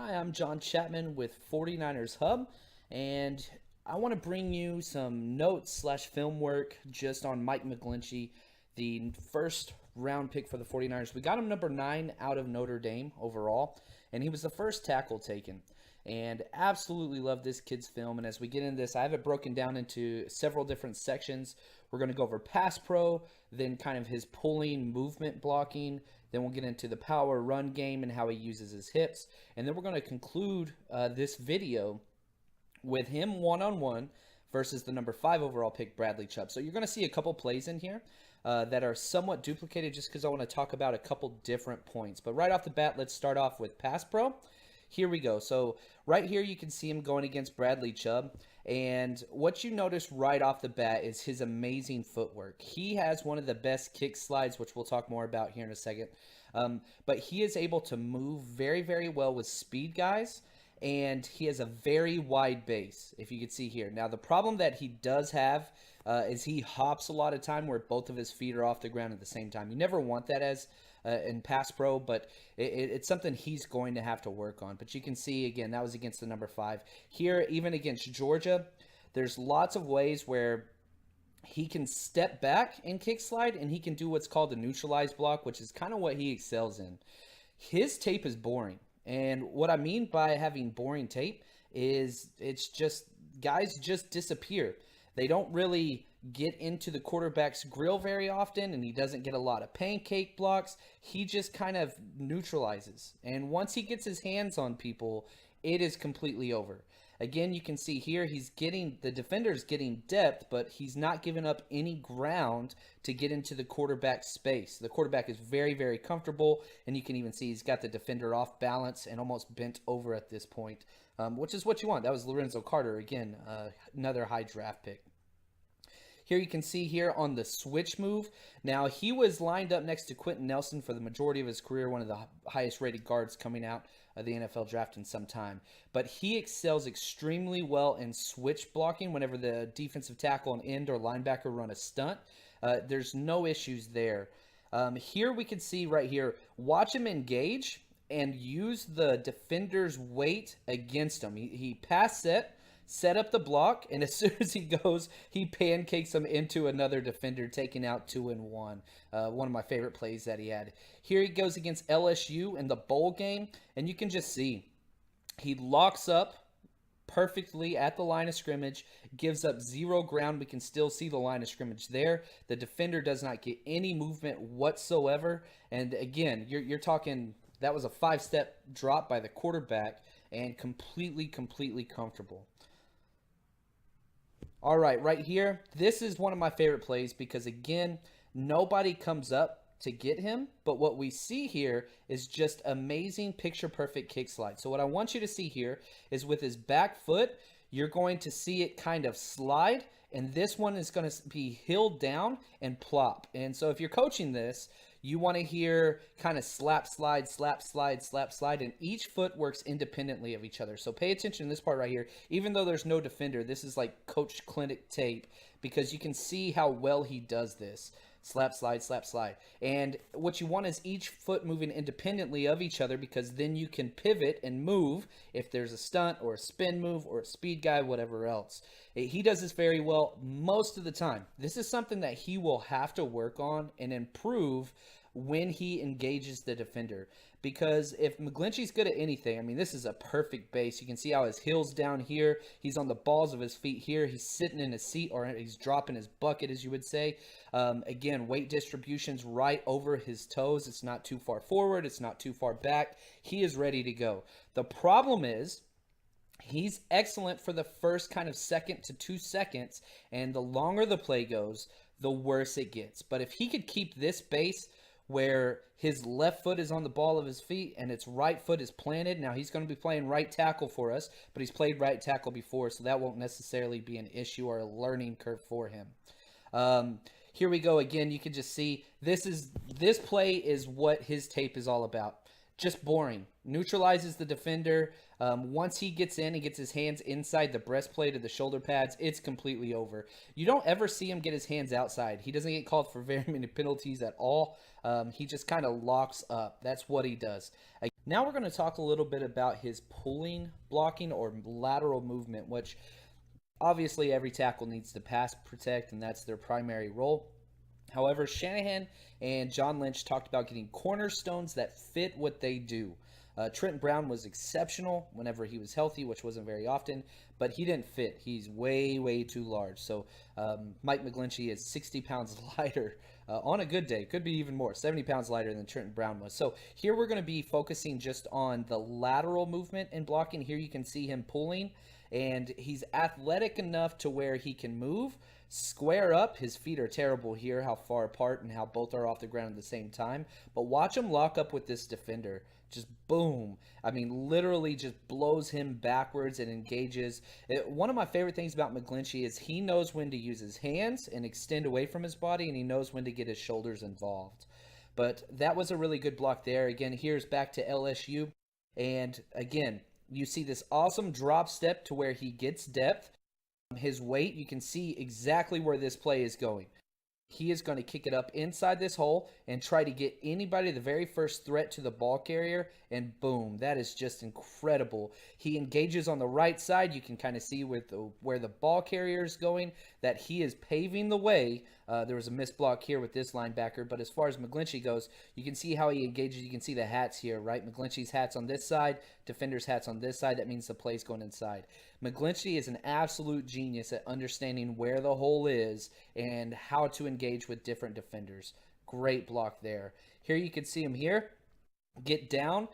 Hi, I'm John Chapman with 49ers Hub, and I want to bring you some notes slash film work just on Mike McGlinchey, the first round pick for the 49ers. We got him number 9 out of Notre Dame overall, and he was the first tackle taken. And absolutely love this kid's film. And as we get into this, I have it broken down into several different sections. We're going to go over pass pro, then kind of his pulling, movement blocking. Then we'll get into the power run game and how he uses his hips. And then we're going to conclude this video with him one-on-one versus the number 5 overall pick, Bradley Chubb. So you're going to see a couple plays in here that are somewhat duplicated just because I want to talk about a couple different points. But right off the bat, let's start off with pass pro. Here we go. So right here you can see him going against Bradley Chubb. And what you notice right off the bat is his amazing footwork. He has one of the best kick slides, which we'll talk more about here in a second. But he is able to move very, very well with speed guys. And he has a very wide base, if you can see here. Now, the problem that he does have is he hops a lot of time where both of his feet are off the ground at the same time. You never want that as in pass pro, but it's something he's going to have to work on. But you can see, again, that was against the number 5. Here, even against Georgia, there's lots of ways where he can step back and kick slide, and he can do what's called a neutralized block, which is kind of what he excels in. His tape is boring. And what I mean by having boring tape is it's just guys just disappear. They don't really get into the quarterback's grill very often, and he doesn't get a lot of pancake blocks. He just kind of neutralizes. And once he gets his hands on people, it is completely over. Again, you can see here the defender's getting depth, but he's not giving up any ground to get into the quarterback's space. The quarterback is very, very comfortable, and you can even see he's got the defender off balance and almost bent over at this point, which is what you want. That was Lorenzo Carter, again, another high draft pick. Here you can see here on the switch move. Now, he was lined up next to Quentin Nelson for the majority of his career, one of the highest rated guards coming out of the NFL draft in some time. But he excels extremely well in switch blocking whenever the defensive tackle and end or linebacker run a stunt. There's no issues there. Here we can see right here, watch him engage and use the defender's weight against him. He pass set up the block, and as soon as he goes, he pancakes him into another defender, taking out 2 and 1. One of my favorite plays that he had. Here he goes against LSU in the bowl game, and you can just see he locks up perfectly at the line of scrimmage, gives up 0 ground. We can still see the line of scrimmage there. The defender does not get any movement whatsoever. And again, you're talking, that was a 5-step drop by the quarterback and completely comfortable. All right here, this is one of my favorite plays because, again, nobody comes up to get him, but what we see here is just amazing picture-perfect kick slide. So what I want you to see here is with his back foot, you're going to see it kind of slide, and this one is going to be hilled down and plop. And so if you're coaching this, you want to hear kind of slap, slide, slap, slide, slap, slide, and each foot works independently of each other. So pay attention to this part right here. Even though there's no defender, this is like Coach Clinic tape because you can see how well he does this. Slap, slide, slap, slide. And what you want is each foot moving independently of each other because then you can pivot and move if there's a stunt or a spin move or a speed guy, whatever else. He does this very well most of the time. This is something that he will have to work on and improve when he engages the defender. Because if McGlinchey's good at anything, I mean, this is a perfect base. You can see how his heel's down here. He's on the balls of his feet here. He's sitting in his seat, or he's dropping his bucket, as you would say. Again, weight distribution's right over his toes. It's not too far forward. It's not too far back. He is ready to go. The problem is, he's excellent for the first kind of 2 to 2 seconds, and the longer the play goes, the worse it gets. But if he could keep this base where his left foot is on the ball of his feet and its right foot is planted. Now, he's going to be playing right tackle for us, but he's played right tackle before, so that won't necessarily be an issue or a learning curve for him. Here we go again. You can just see this play is what his tape is all about. Just boring. Neutralizes the defender. Once he gets in and gets his hands inside the breastplate of the shoulder pads, it's completely over. You don't ever see him get his hands outside. He doesn't get called for very many penalties at all. He just kind of locks up. That's what he does. Now we're going to talk a little bit about his pulling blocking or lateral movement, which obviously every tackle needs to pass protect, and that's their primary role. However, Shanahan and John Lynch talked about getting cornerstones that fit what they do. Trent Brown was exceptional whenever he was healthy, which wasn't very often, but he didn't fit. He's way, way too large. So Mike McGlinchey is 60 pounds lighter on a good day. Could be even more, 70 pounds lighter than Trent Brown was. So here we're going to be focusing just on the lateral movement and blocking. Here you can see him pulling, and he's athletic enough to where he can move, square up. His feet are terrible here, how far apart and how both are off the ground at the same time. But watch him lock up with this defender. Just boom. I mean, literally just blows him backwards and engages. One of my favorite things about McGlinchey is he knows when to use his hands and extend away from his body, and he knows when to get his shoulders involved. But that was a really good block there. Again, here's back to LSU. And again, you see this awesome drop step to where he gets depth. His weight, you can see exactly where this play is going. He is going to kick it up inside this hole and try to get anybody the very first threat to the ball carrier, and boom, that is just incredible. He engages on the right side. You can kind of see with where the ball carrier is going that he is paving the way. There was a missed block here with this linebacker, but as far as McGlinchey goes, you can see how he engages. You can see the hats here, right? McGlinchey's hat's on this side, defender's hat's on this side. That means the play's going inside. McGlinchey is an absolute genius at understanding where the hole is and how to engage with different defenders. Great block there. Here you can see him here. Get down.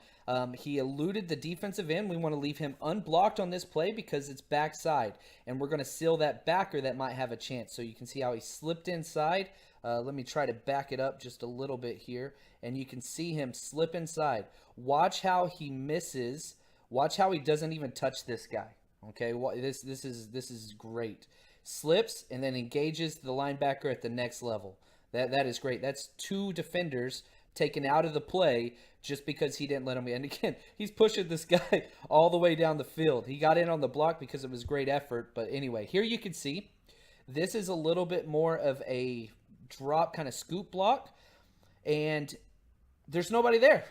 He eluded the defensive end. We want to leave him unblocked on this play because it's backside, and we're going to seal that backer that might have a chance. So you can see how he slipped inside. Let me try to back it up just a little bit here, and you can see him slip inside. Watch how he misses. Watch how he doesn't even touch this guy. Okay, this is great. Slips and then engages the linebacker at the next level. That is great. That's two defenders taken out of the play just because he didn't let him in. And again, he's pushing this guy all the way down the field. He got in on the block because of his great effort. But anyway, here you can see this is a little bit more of a drop kind of scoop block, and there's nobody there.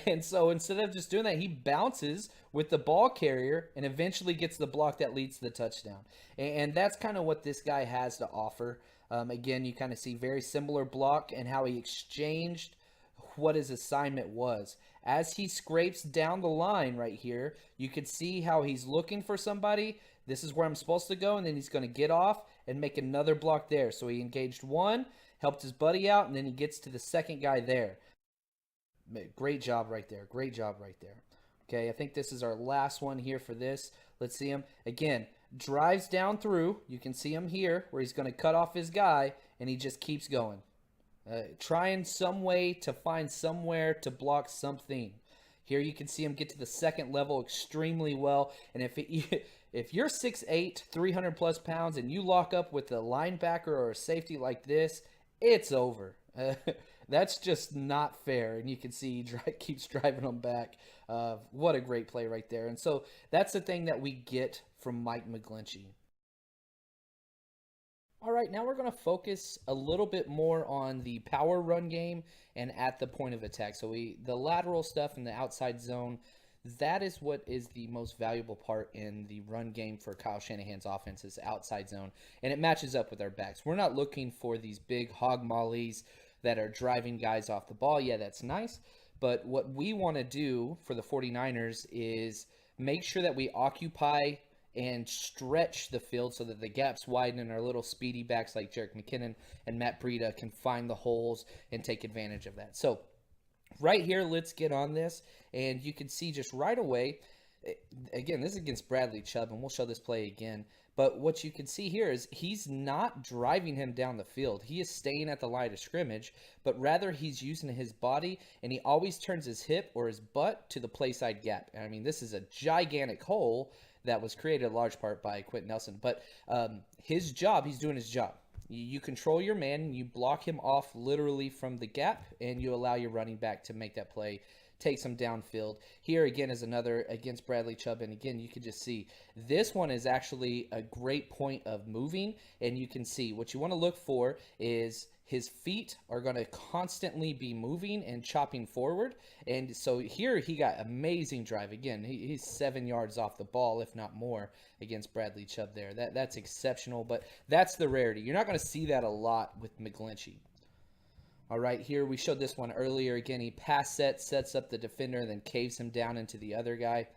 And so instead of just doing that, he bounces with the ball carrier and eventually gets the block that leads to the touchdown. And that's kind of what this guy has to offer. Again, you kind of see very similar block and how he exchanged what his assignment was. As he scrapes down the line right here, you can see how he's looking for somebody. This is where I'm supposed to go, and then he's going to get off and make another block there. So he engaged one, helped his buddy out, and then he gets to the second guy there. Great job right there. Great job right there. Okay, I think this is our last one here for this. Let's see him. Again, drives down through. You can see him here where he's going to cut off his guy, and he just keeps going. Trying some way to find somewhere to block something. Here you can see him get to the second level extremely well. And if you're 6'8", 300 plus pounds, and you lock up with a linebacker or a safety like this, it's over. That's just not fair. And you can see he keeps driving them back. What a great play right there. And so that's the thing that we get from Mike McGlinchey. All right, now we're going to focus a little bit more on the power run game and at the point of attack. So the lateral stuff in the outside zone, that is what is the most valuable part in the run game for Kyle Shanahan's offense is outside zone. And it matches up with our backs. We're not looking for these big hog mollies that are driving guys off the ball. Yeah, that's nice. But what we want to do for the 49ers is make sure that we occupy and stretch the field so that the gaps widen and our little speedy backs like Jerick McKinnon and Matt Breida can find the holes and take advantage of that. So right here, let's get on this. And you can see just right away, again, this is against Bradley Chubb, and we'll show this play again. But what you can see here is he's not driving him down the field. He is staying at the line of scrimmage, but rather he's using his body, and he always turns his hip or his butt to the play side gap. And I mean, this is a gigantic hole that was created in large part by Quentin Nelson. But his job, he's doing his job. You control your man, you block him off literally from the gap, and you allow your running back to make that play takes him downfield. Here again is another against Bradley Chubb, and again you can just see this one is actually a great point of moving, and you can see what you want to look for is his feet are going to constantly be moving and chopping forward. And so here he got amazing drive. Again, he's 7 yards off the ball, if not more, against Bradley Chubb there. That's exceptional, but that's the rarity. You're not going to see that a lot with McGlinchey. All right, here we showed this one earlier. Again, he pass sets up the defender, and then caves him down into the other guy.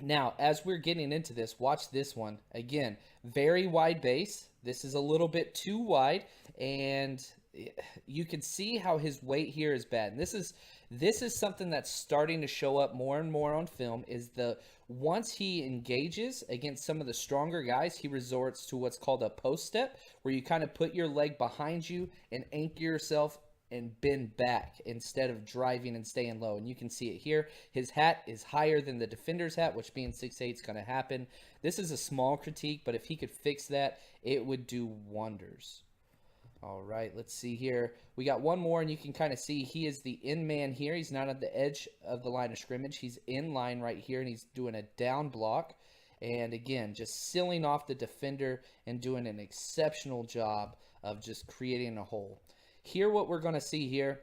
Now, as we're getting into this, watch this one. Again, very wide base. This is a little bit too wide, and you can see how his weight here is bad. And this is something that's starting to show up more and more on film, is once he engages against some of the stronger guys, he resorts to what's called a post step, where you kind of put your leg behind you and anchor yourself and bend back instead of driving and staying low. And you can see it here. His hat is higher than the defender's hat, which being 6'8" is going to happen. This is a small critique, but if he could fix that, it would do wonders. All right, let's see here. We got one more, and you can kind of see he is the in man here. He's not at the edge of the line of scrimmage. He's in line right here, and he's doing a down block. And again, just sealing off the defender and doing an exceptional job of just creating a hole. Here, what we're going to see here,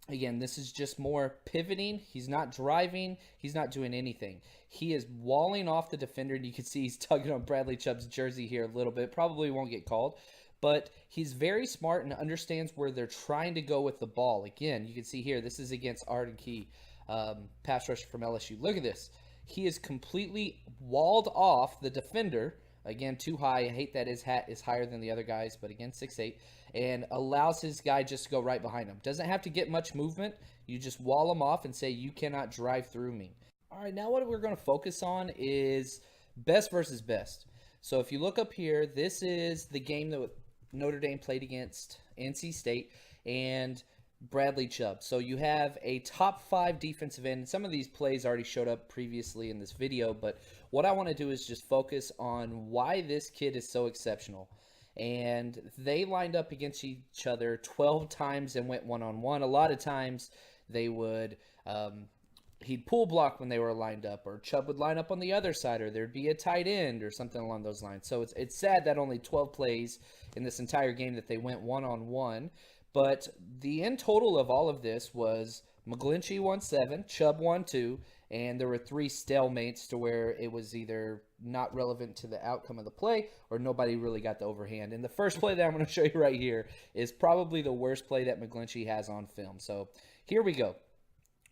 again, this is just more pivoting. He's not driving. He's not doing anything. He is walling off the defender, and you can see he's tugging on Bradley Chubb's jersey here a little bit. Probably won't get called, but he's very smart and understands where they're trying to go with the ball. Again, you can see here, this is against Arden Key, pass rusher from LSU. Look at this. He is completely walled off the defender. Again, too high. I hate that his hat is higher than the other guys, but again, 6'8", and allows his guy just to go right behind him. Doesn't have to get much movement. You just wall him off and say, you cannot drive through me. All right, now what we're going to focus on is best versus best. So if you look up here, this is the game that Notre Dame played against NC State and Bradley Chubb. So you have a top 5 defensive end. Some of these plays already showed up previously in this video, but what I want to do is just focus on why this kid is so exceptional. And they lined up against each other 12 times and went one-on-one. A lot of times they would he'd pull block when they were lined up, or Chubb would line up on the other side, or there'd be a tight end or something along those lines. So it's sad that only 12 plays in this entire game that they went one-on-one. But the end total of all of this was McGlinchey won 7, Chubb won 2, and there were 3 stalemates to where it was either not relevant to the outcome of the play or nobody really got the overhand. And the first play that I'm going to show you right here is probably the worst play that McGlinchey has on film. So here we go.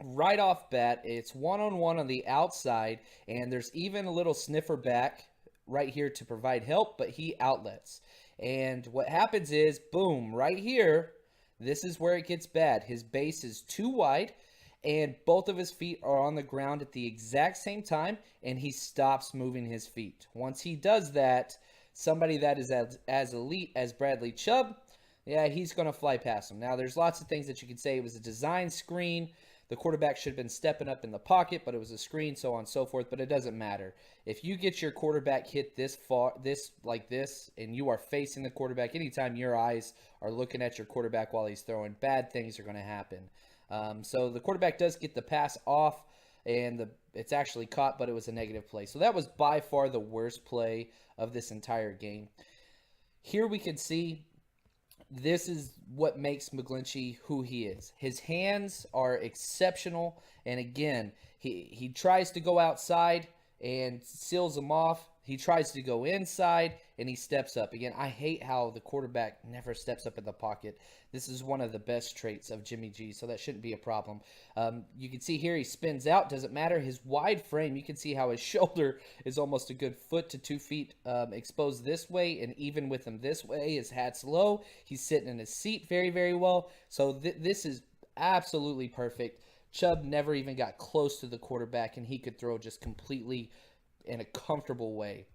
Right off bat, it's one-on-one on the outside, and there's even a little sniffer back right here to provide help, but he outlets. And what happens is, boom, right here, this is where it gets bad. His base is too wide, and both of his feet are on the ground at the exact same time, and he stops moving his feet. Once he does that, somebody that is as elite as Bradley Chubb, yeah, he's going to fly past him. Now, there's lots of things that you could say. It was a design screen. The quarterback should have been stepping up in the pocket, but it was a screen, so on and so forth. But it doesn't matter. If you get your quarterback hit this far, like this, and you are facing the quarterback, anytime your eyes are looking at your quarterback while he's throwing, bad things are going to happen. So the quarterback does get the pass off, and it's actually caught, but it was a negative play. So that was by far the worst play of this entire game. Here we can see this is what makes McGlinchey who he is. His hands are exceptional, and again, he tries to go outside and seals them off. He tries to go inside, and he steps up. Again, I hate how the quarterback never steps up in the pocket. This is one of the best traits of Jimmy G, so that shouldn't be a problem. You can see here he spins out. Doesn't matter. His wide frame, you can see how his shoulder is almost a good foot to 2 feet exposed this way, and even with him this way, his hat's low. He's sitting in his seat very, very well. So this is absolutely perfect. Chubb never even got close to the quarterback, and he could throw just completely in a comfortable way.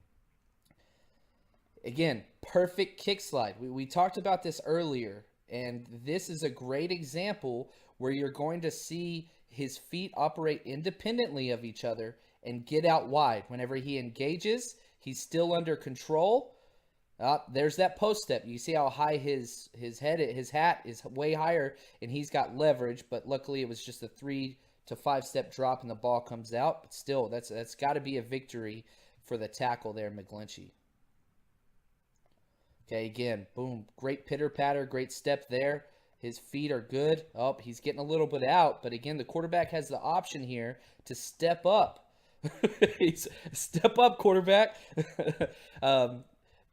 Again, perfect kick slide. We talked about this earlier, and this is a great example where you're going to see his feet operate independently of each other and get out wide. Whenever he engages, he's still under control. There's that post step. You see how high his hat is way higher, and he's got leverage, but luckily it was just a 3 to 5-step drop and the ball comes out. But still, that's got to be a victory for the tackle there, McGlinchey. Okay, again, boom, great pitter-patter, great step there. His feet are good. Oh, he's getting a little bit out, but again, the quarterback has the option here to step up. He's step up, quarterback.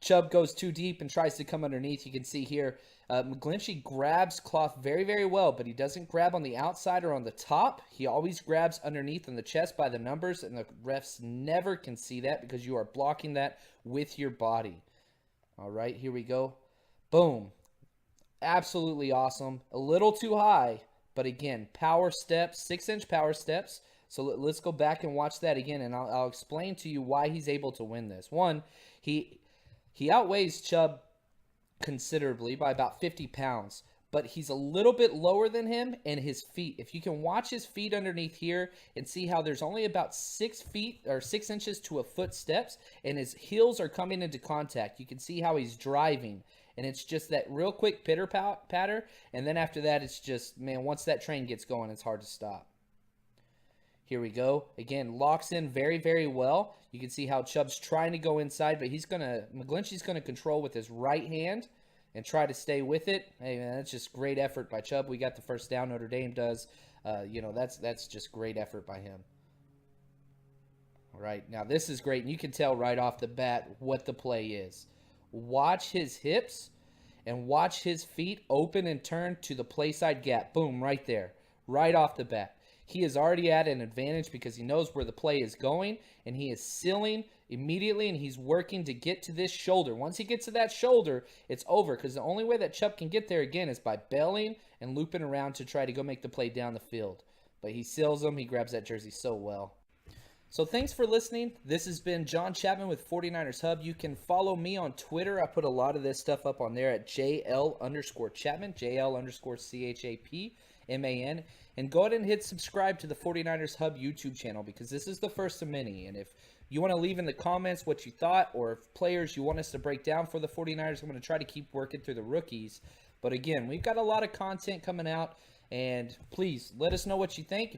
Chubb goes too deep and tries to come underneath. You can see here, McGlinchey grabs cloth very, very well, but he doesn't grab on the outside or on the top. He always grabs underneath in the chest by the numbers, and the refs never can see that because you are blocking that with your body. All right, here we go. Boom. Absolutely awesome. A little too high, but again, power steps, 6-inch power steps. So let's go back and watch that again, and I'll explain to you why he's able to win this. One, he outweighs Chubb considerably by about 50 pounds, but he's a little bit lower than him, and his feet, if you can watch his feet underneath here and see how there's only about 6 feet or 6 inches to a foot steps, and his heels are coming into contact. You can see how he's driving. And it's just that real quick pitter-patter. And then after that, it's just, man, once that train gets going, it's hard to stop. Here we go. Again, locks in very, very well. You can see how Chubb's trying to go inside, but McGlinchey's going to control with his right hand and try to stay with it. Hey, man, that's just great effort by Chubb. We got the first down. Notre Dame does. That's just great effort by him. All right, now this is great. And you can tell right off the bat what the play is. Watch his hips and watch his feet open and turn to the play side gap. Boom, right there, right off the bat. He is already at an advantage because he knows where the play is going, and he is sealing immediately, and he's working to get to this shoulder. Once he gets to that shoulder, it's over because the only way that Chubb can get there again is by bailing and looping around to try to go make the play down the field. But he seals them. He grabs that jersey so well. So thanks for listening. This has been John Chapman with 49ers Hub. You can follow me on Twitter. I put a lot of this stuff up on there at JL_Chapman, JL_CHAPMAN. And go ahead and hit subscribe to the 49ers Hub YouTube channel because this is the first of many. And if you want to leave in the comments what you thought or if players you want us to break down for the 49ers, I'm going to try to keep working through the rookies. But again, we've got a lot of content coming out. And please let us know what you think.